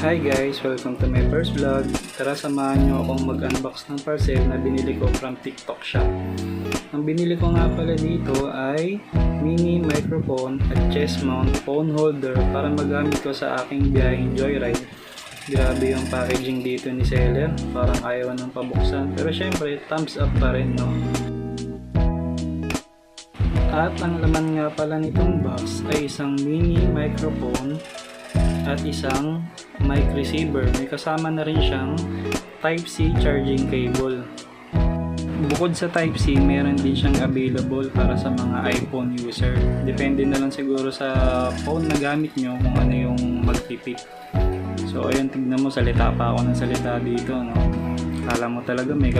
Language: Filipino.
Hi guys! Welcome to my first vlog. Tara samahan nyo akong mag-unbox ng parcel na binili ko from TikTok Shop. Ang binili ko nga pala dito ay mini microphone at chest mount phone holder para magamit ko sa aking biyaheng joyride. Grabe yung packaging dito ni seller, parang ayaw nang pabuksan. Pero syempre, thumbs up pa rin, no? At ang laman nga pala nitong box ay isang mini microphone at isang mic receiver. May kasama na rin siyang Type-C charging cable. Bukod sa Type-C, meron din siyang available para sa mga iPhone user. Depende na lang siguro sa phone na gamit nyo kung ano yung magtipid. So ayun, tignan mo, salita pa ako ng salita dito, no? Kala mo talaga may